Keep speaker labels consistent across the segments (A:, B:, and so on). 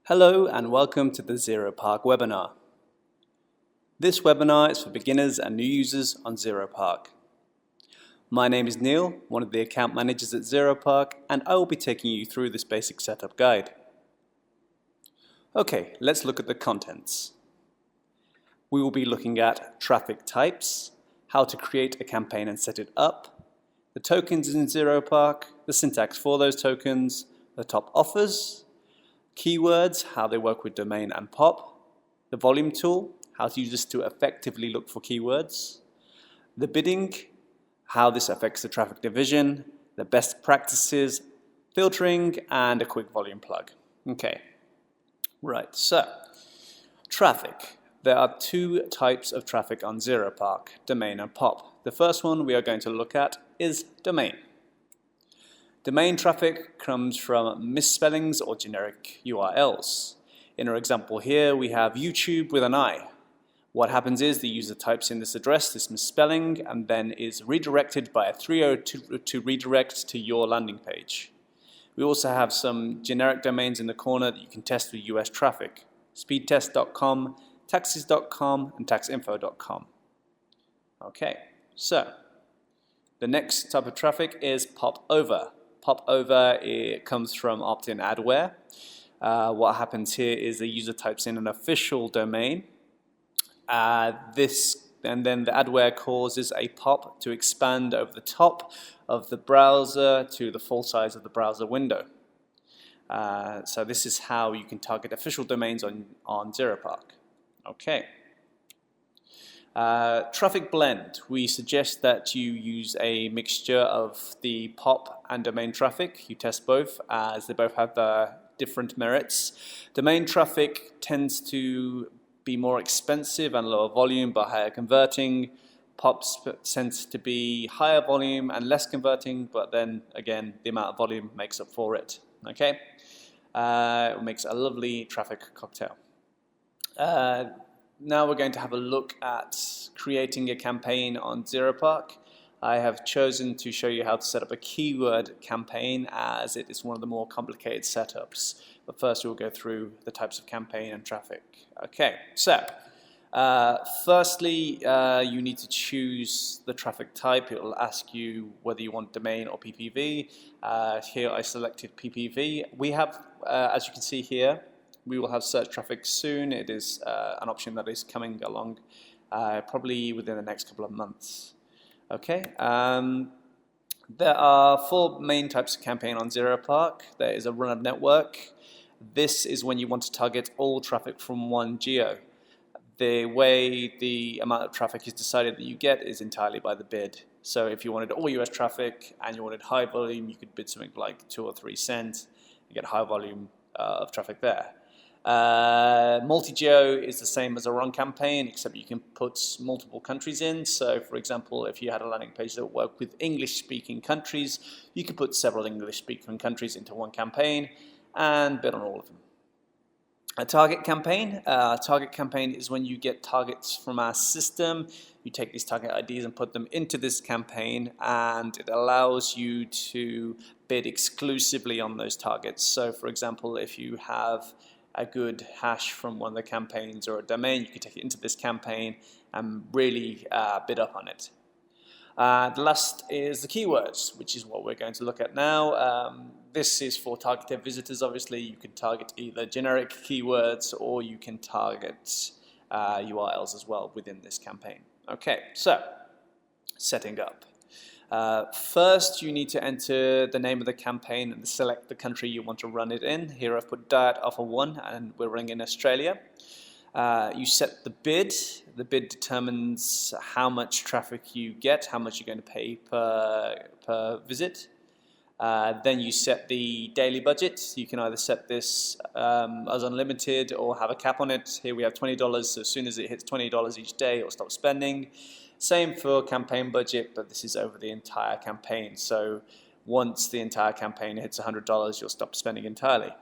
A: Hello and welcome to the ZeroPark webinar. This webinar is for beginners and new users on ZeroPark. My name is Neil, one of the account managers at ZeroPark, and I will be taking you through this basic setup guide. Okay, let's look at the contents. We will be looking at traffic types, how to create a campaign and set it up, the tokens in ZeroPark, the syntax for those tokens, the top offers, keywords, how they work with domain and pop, the volume tool, how to use this to effectively look for keywords, the bidding, how this affects the traffic division, the best practices, filtering, and a quick volume plug. Okay, right, so traffic. There are two types of traffic on ZeroPark, domain and pop. The first one we are going to look at is domain. Domain traffic comes from misspellings or generic URLs. In our example here, we have YouTube with an I. What happens is the user types in this address, this misspelling, and then is redirected by a 302 to redirect to your landing page. We also have some generic domains in the corner that you can test with US traffic. Speedtest.com, taxes.com, and taxinfo.com. Okay, so the next type of traffic is popover. Popover, it comes from opt-in adware. What happens here is the user types in an official domain. And then the adware causes a pop to expand over the top of the browser to the full size of the browser window. So this is how you can target official domains on ZeroPark. Okay. Traffic blend. We suggest that you use a mixture of the pop and domain traffic. You test both as they both have different merits. Domain traffic tends to be more expensive and lower volume but higher converting. Pop tends to be higher volume and less converting, but then again the amount of volume makes up for it. Okay, it makes a lovely traffic cocktail. Now we're going to have a look at creating a campaign on ZeroPark. I have chosen to show you how to set up a keyword campaign as it is one of the more complicated setups. But first we'll go through the types of campaign and traffic. Okay, so firstly you need to choose the traffic type. It will ask you whether you want domain or PPV. Here I selected PPV. We have, as you can see here, we will have search traffic soon. It is an option that is coming along probably within the next couple of months. Okay. There are four main types of campaign on ZeroPark. There is a run of network. This is when you want to target all traffic from one geo. The way the amount of traffic is decided that you get is entirely by the bid. So if you wanted all US traffic and you wanted high volume, you could bid something like 2 or 3 cents. You get high volume of traffic there. Multi-geo is the same as a run campaign, except you can put multiple countries in. So for example, if you had a landing page that worked with English-speaking countries, you could put several English-speaking countries into one campaign and bid on all of them. A target campaign. Target campaign is when you get targets from our system. You take these target IDs and put them into this campaign, and it allows you to bid exclusively on those targets. So for example, if you have a good hash from one of the campaigns or a domain, you can take it into this campaign and really bid up on it. The last is the keywords, which is what we're going to look at now. This is for targeted visitors. Obviously, you can target either generic keywords or you can target URLs as well within this campaign. Okay, so setting up. First, you need to enter the name of the campaign and select the country you want to run it in. Here I've put Diet Offer 1 and we're running in Australia. You set the bid. The bid determines how much traffic you get, how much you're going to pay per visit. Then you set the daily budget. You can either set this as unlimited or have a cap on it. Here we have $20, so as soon as it hits $20 each day, it will stop spending. Same for campaign budget, but this is over the entire campaign. So once the entire campaign hits $100, you'll stop spending entirely.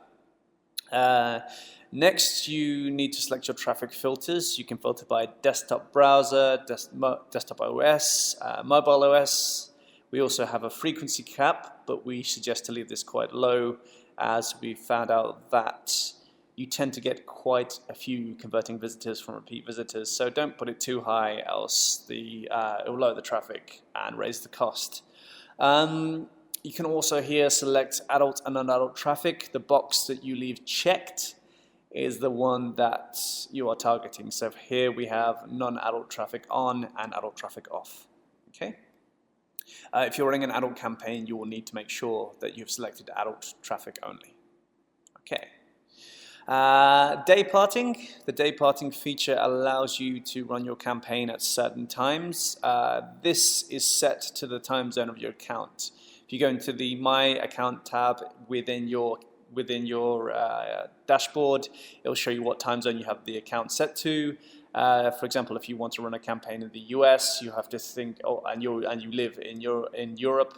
A: Next, you need to select your traffic filters. You can filter by desktop browser, desktop OS, mobile OS. We also have a frequency cap, but we suggest to leave this quite low as we found out that you tend to get quite a few converting visitors from repeat visitors. So don't put it too high, else it will lower the traffic and raise the cost. You can also here select adult and non-adult traffic. The box that you leave checked is the one that you are targeting. So here we have non-adult traffic on and adult traffic off. Okay. If you're running an adult campaign, you will need to make sure that you've selected adult traffic only. Okay. Day parting. The day parting feature allows you to run your campaign at certain times. This is set to the time zone of your account. If you go into the My Account tab within your dashboard, it will show you what time zone you have the account set to. For example, if you want to run a campaign in the US, you have to think, and you live in Europe,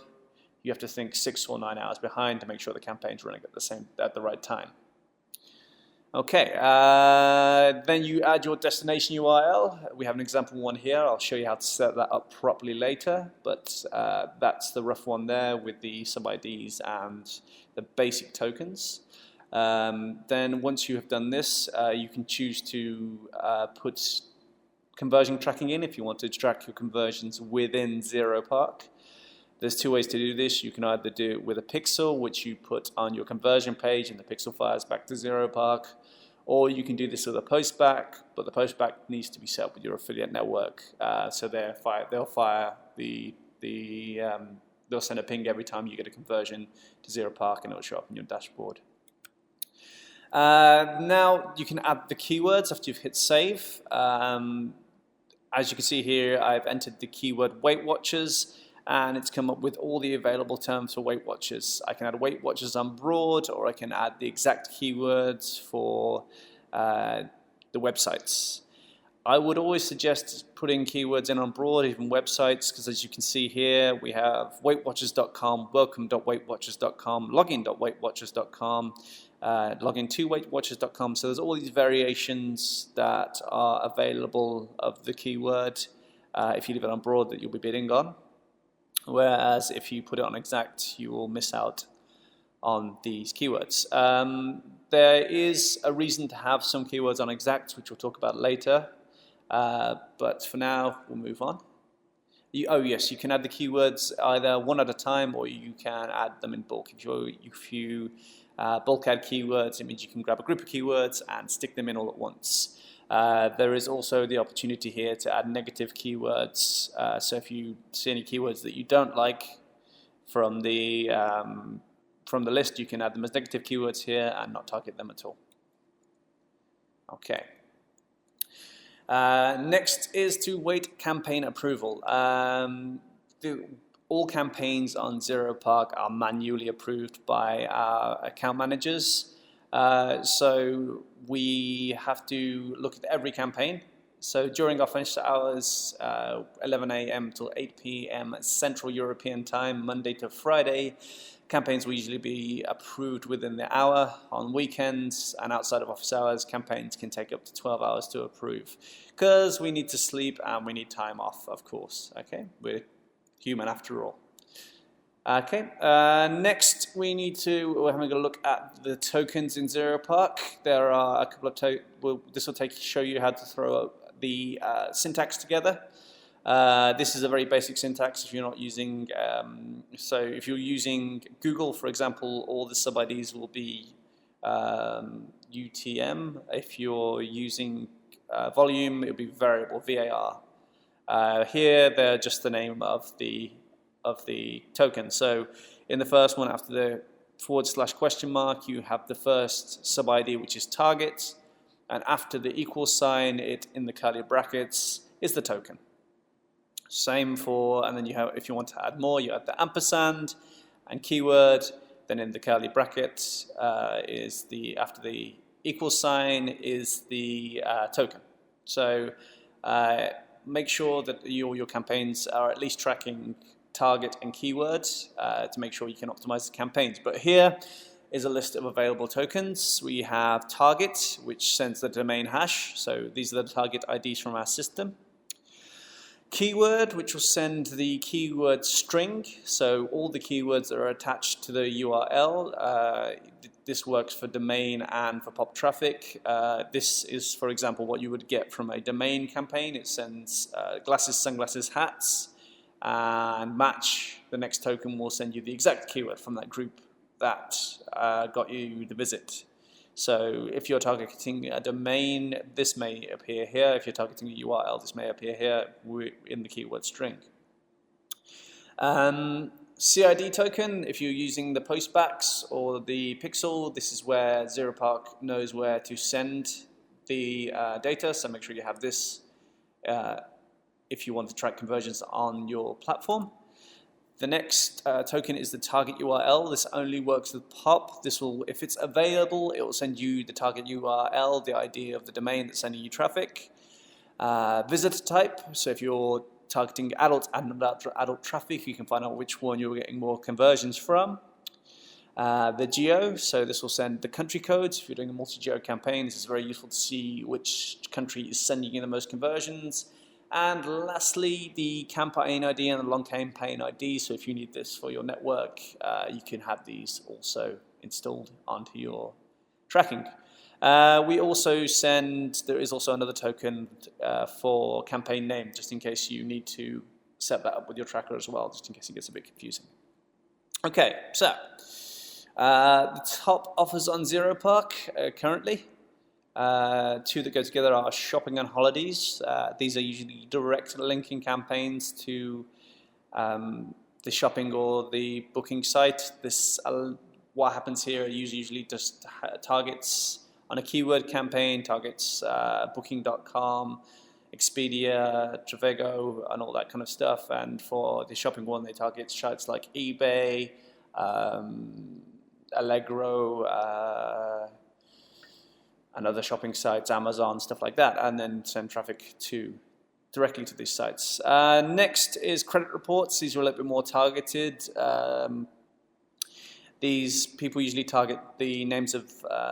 A: you have to think 6 or 9 hours behind to make sure the campaign's running at the right time. Okay, then you add your destination URL. We have an example one here. I'll show you how to set that up properly later, but that's the rough one there with the sub-IDs and the basic tokens. Then once you have done this, you can choose to put conversion tracking in if you want to track your conversions within ZeroPark. There's two ways to do this. You can either do it with a pixel, which you put on your conversion page and the pixel fires back to ZeroPark, or you can do this with a postback, but the postback needs to be set up with your affiliate network. So they'll send a ping every time you get a conversion to ZeroPark, and it'll show up in your dashboard. Now you can add the keywords after you've hit save. As you can see here, I've entered the keyword Weight Watchers, and it's come up with all the available terms for Weight Watchers. I can add Weight Watchers on broad, or I can add the exact keywords for the websites. I would always suggest putting keywords in on broad, even websites, because as you can see here, we have weightwatchers.com, welcome.weightwatchers.com, login.weightwatchers.com, login to weightwatchers.com. So there's all these variations that are available of the keyword if you leave it on broad that you'll be bidding on. Whereas if you put it on exact, you will miss out on these keywords. There is a reason to have some keywords on exact, which we'll talk about later. But for now, we'll move on. Oh yes, you can add the keywords either one at a time, or you can add them in bulk. If you bulk add keywords, it means you can grab a group of keywords and stick them in all at once. There is also the opportunity here to add negative keywords. So if you see any keywords that you don't like from the list, you can add them as negative keywords here and not target them at all. Okay. Next is to wait campaign approval. All campaigns on ZeroPark are manually approved by our account managers. So we have to look at every campaign. So during our finished hours, 11 a.m. till 8 p.m. Central European Time, Monday to Friday, campaigns will usually be approved within the hour. On weekends and outside of office hours, campaigns can take up to 12 hours to approve, because we need to sleep and we need time off, of course. Okay, we're human after all. Okay, next we're having a look at the tokens in ZeroPark. There are a couple of this will show you how to throw the syntax together. This is a very basic syntax if you're not using, so if you're using Google, for example, all the sub-IDs will be UTM. If you're using Volume, it will be variable, VAR. Here, they're just the name of the token. So in the first one, after the /? you have the first sub-ID, which is target, and after the equal sign, it in the curly brackets is the token. Same for, and then you have, if you want to add more, you add the ampersand and keyword. Then in the curly bracket is after the equal sign is the token. So make sure that your campaigns are at least tracking target and keyword to make sure you can optimize the campaigns. But here is a list of available tokens. We have target, which sends the domain hash. So these are the target IDs from our system. Keyword, which will send the keyword string. So all the keywords that are attached to the URL. this works for domain and for pop traffic. This is, for example, what you would get from a domain campaign. It sends glasses, sunglasses, hats, and match. The next token will send you the exact keyword from that group that got you the visit. So if you're targeting a domain, this may appear here. If you're targeting a URL, this may appear here in the keyword string. CID token, if you're using the postbacks or the pixel, this is where ZeroPark knows where to send the data, so make sure you have this if you want to track conversions on your platform. The next token is the target URL. This only works with POP. This will, if it's available, it will send you the target URL, the ID of the domain that's sending you traffic. Visitor type, so if you're targeting adult and adult traffic, you can find out which one you're getting more conversions from. The geo, so this will send the country codes. If you're doing a multi-geo campaign, this is very useful to see which country is sending you the most conversions. And lastly, the campaign ID and the long campaign ID. So if you need this for your network, you can have these also installed onto your tracking. We also send, there is also another token for campaign name, just in case you need to set that up with your tracker as well, just in case it gets a bit confusing. Okay, so the top offers on ZeroPark currently. Two that go together are shopping and holidays. These are usually direct linking campaigns to the shopping or the booking site. This what happens here usually just targets on a keyword campaign, targets Booking.com, Expedia, Trivago, and all that kind of stuff. And for the shopping one, they target sites like eBay, Allegro, and other shopping sites, Amazon, stuff like that, and then send traffic directly to these sites. Next is credit reports. These are a little bit more targeted. These people usually target the names of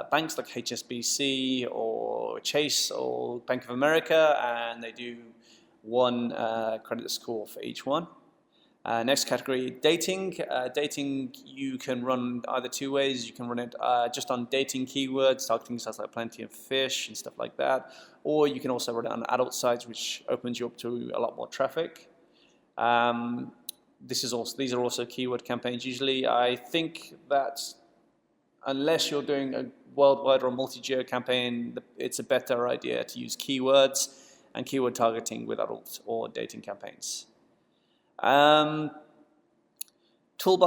A: banks like HSBC or Chase or Bank of America, and they do one credit score for each one. Next category, dating. Dating you can run either two ways. You can run it just on dating keywords, targeting sites like Plenty of Fish and stuff like that, or you can also run it on adult sites, which opens you up to a lot more traffic. These are also keyword campaigns. Usually, I think that unless you're doing a worldwide or multi-geo campaign, it's a better idea to use keywords and keyword targeting with adult or dating campaigns. Toolbar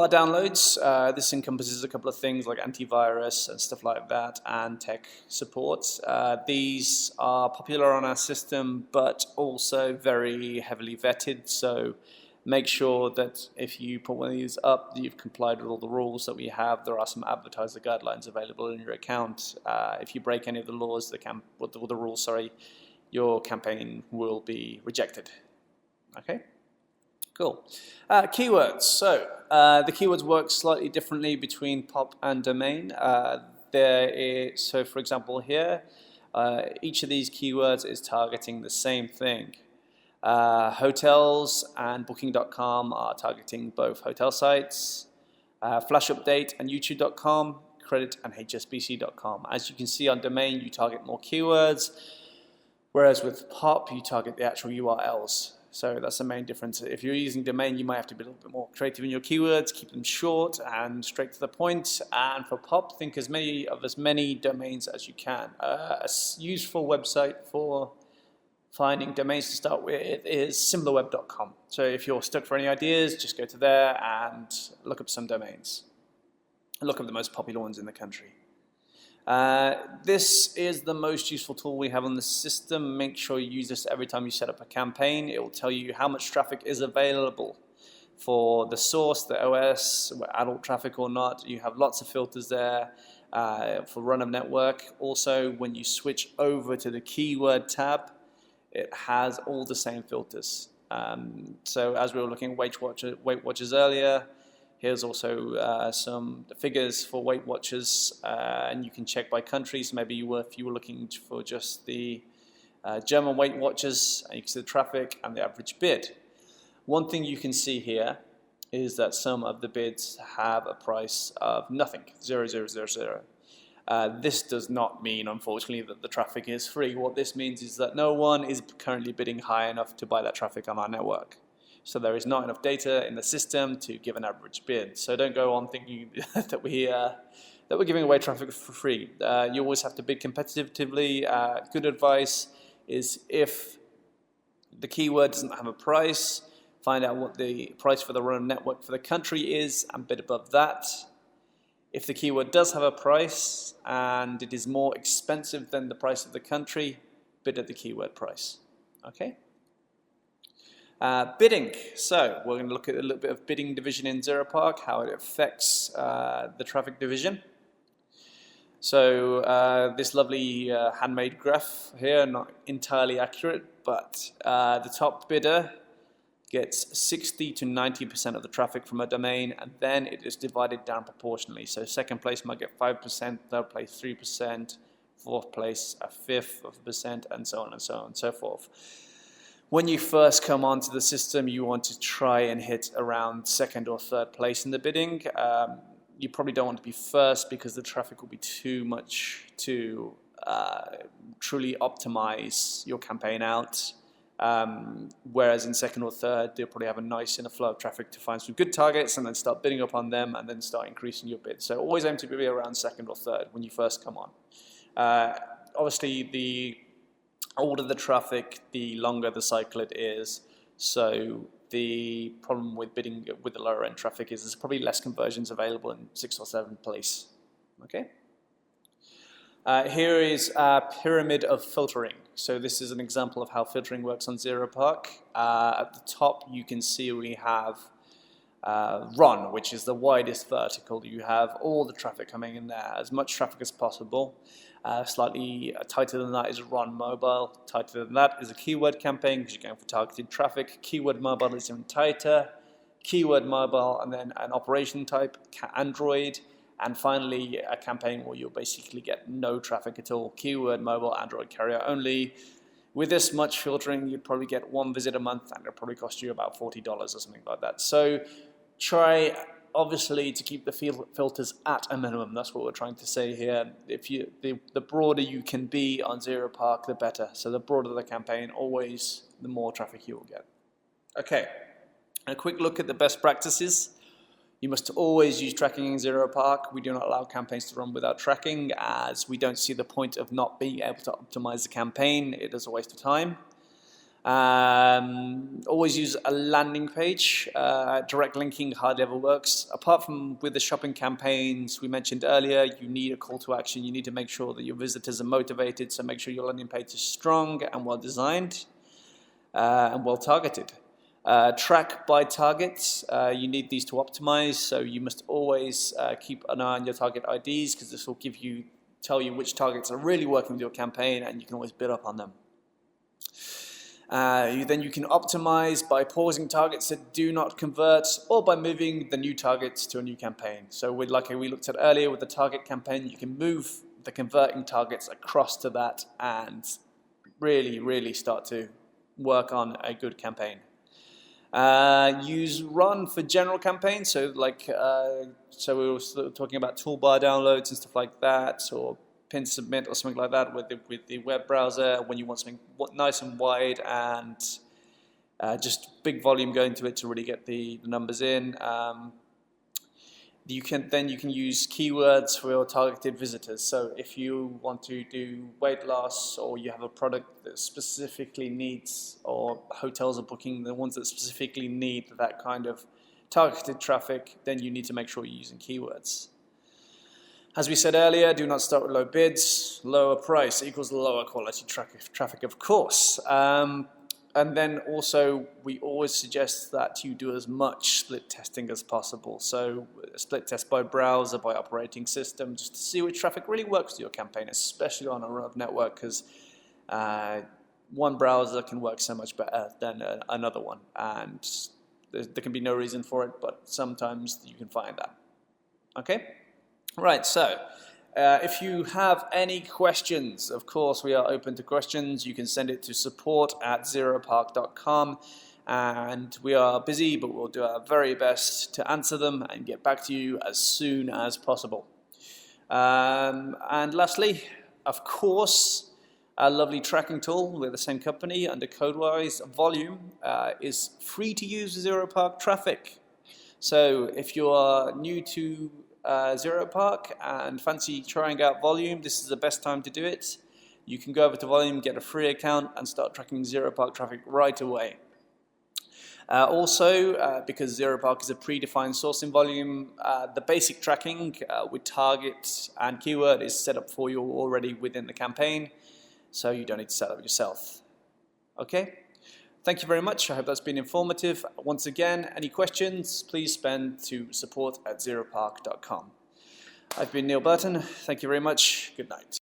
A: downloads. This encompasses a couple of things like antivirus and stuff like that, and tech support. These are popular on our system, but also very heavily vetted. So make sure that if you put one of these up, that you've complied with all the rules that we have. There are some advertiser guidelines available in your account. If you break any of the laws, the rules, sorry, your campaign will be rejected. Okay. Cool. Keywords. So the keywords work slightly differently between POP and domain. So for example here, each of these keywords is targeting the same thing. Hotels and Booking.com are targeting both hotel sites. Flash Update and YouTube.com, Credit and HSBC.com. As you can see on domain, you target more keywords, whereas with POP, you target the actual URLs. So that's the main difference. If you're using domain, you might have to be a little bit more creative in your keywords, keep them short and straight to the point. And for POP, think as many domains as you can. A useful website for finding domains to start with is similarweb.com. So if you're stuck for any ideas, just go to there and look up some domains. Look up the most popular ones in the country. This is the most useful tool we have on the system. Make sure you use this every time you set up a campaign. It will tell you how much traffic is available for the source, the OS, adult traffic or not. You have lots of filters there for run of network. Also, when you switch over to the keyword tab, it has all the same filters. So as we were looking at Weight Watchers earlier, here's also some figures for Weight Watchers, and you can check by countries. Maybe if you were looking for just the German Weight Watchers, and you can see the traffic and the average bid. One thing you can see here is that some of the bids have a price of nothing, 0, 0, 0, 0. This does not mean, unfortunately, that the traffic is free. What this means is that no one is currently bidding high enough to buy that traffic on our network. So there is not enough data in the system to give an average bid. So don't go on thinking that we're giving away traffic for free. You always have to bid competitively. Good advice is, if the keyword doesn't have a price, find out what the price for the run network for the country is and bid above that. If the keyword does have a price and it is more expensive than the price of the country, bid at the keyword price. Okay? Bidding. So we're going to look at a little bit of bidding division in ZeroPark, how it affects the traffic division. So this lovely handmade graph here, not entirely accurate, but the top bidder gets 60 to 90% of the traffic from a domain, and then it is divided down proportionally. So second place might get 5%, third place 3%, fourth place a fifth of a percent, and so on and so on and so forth. When you first come onto the system, you want to try and hit around second or third place in the bidding. You probably don't want to be first because the traffic will be too much to truly optimize your campaign out. Whereas in second or third, you'll probably have a nice inner flow of traffic to find some good targets and then start bidding up on them and then start increasing your bid. So always aim to be around second or third when you first come on. Obviously, the older the traffic, the longer the cycle it is. So the problem with bidding with the lower end traffic is there's probably less conversions available in 6th or 7th place. Okay. Here is a pyramid of filtering. So this is an example of how filtering works on ZeroPark. At the top, you can see we have run, which is the widest vertical. You have all the traffic coming in there, as much traffic as possible. Slightly tighter than that is run mobile. Tighter than that is a keyword campaign because you're going for targeted traffic. Keyword mobile is even tighter. Keyword mobile, and then an operation type, Android. And finally, a campaign where you'll basically get no traffic at all. Keyword mobile, Android carrier only. With this much filtering, you'd probably get 1 visit a month, and it'll probably cost you about $40 or something like that. So try, obviously, to keep the filters at a minimum. That's what we're trying to say here. If the broader you can be on ZeroPark, the better. So the broader the campaign, always the more traffic you will get. Okay, a quick look at the best practices. You must always use tracking in ZeroPark. We do not allow campaigns to run without tracking, as we don't see the point of not being able to optimize the campaign. It is a waste of time. Always use a landing page. Direct linking hardly ever works. Apart from with the shopping campaigns we mentioned earlier, you need a call to action. You need to make sure that your visitors are motivated, so make sure your landing page is strong and well designed and well targeted. Track by targets. You need these to optimize, so you must always keep an eye on your target IDs, because this will tell you which targets are really working with your campaign, and you can always bid up on them. Then you can optimize by pausing targets that do not convert, or by moving the new targets to a new campaign. So like we looked at earlier with the target campaign, you can move the converting targets across to that and really start to work on a good campaign. Use run for general campaigns, so so we were talking about toolbar downloads and stuff like that, or pin submit or something like that with the web browser, when you want something nice and wide and just big volume going to it to really get the numbers in. You can use keywords for your targeted visitors. So if you want to do weight loss, or you have a product that specifically needs, or hotels are booking the ones that specifically need that kind of targeted traffic, then you need to make sure you're using keywords. As we said earlier, do not start with low bids. Lower price equals lower quality traffic, of course. And then also, we always suggest that you do as much split testing as possible. So split test by browser, by operating system, just to see which traffic really works with your campaign, especially on a run-of network, because one browser can work so much better than another one. And there can be no reason for it, but sometimes you can find that. Okay? Right, so if you have any questions, of course we are open to questions. You can send it to support@zeropark.com, and we are busy, but we'll do our very best to answer them and get back to you as soon as possible. And lastly, of course, our lovely tracking tool with the same company under CodeWise, Volume, is free to use ZeroPark traffic. So if you are new to ZeroPark and fancy trying out Volume, this is the best time to do it. You can go over to Volume, get a free account, and start tracking ZeroPark traffic right away. Because ZeroPark is a predefined source in Volume, the basic tracking with target and keyword is set up for you already within the campaign, so you don't need to set up yourself. Okay? Thank you very much. I hope that's been informative. Once again, any questions, please send to support@zeropark.com. I've been Neil Burton. Thank you very much. Good night.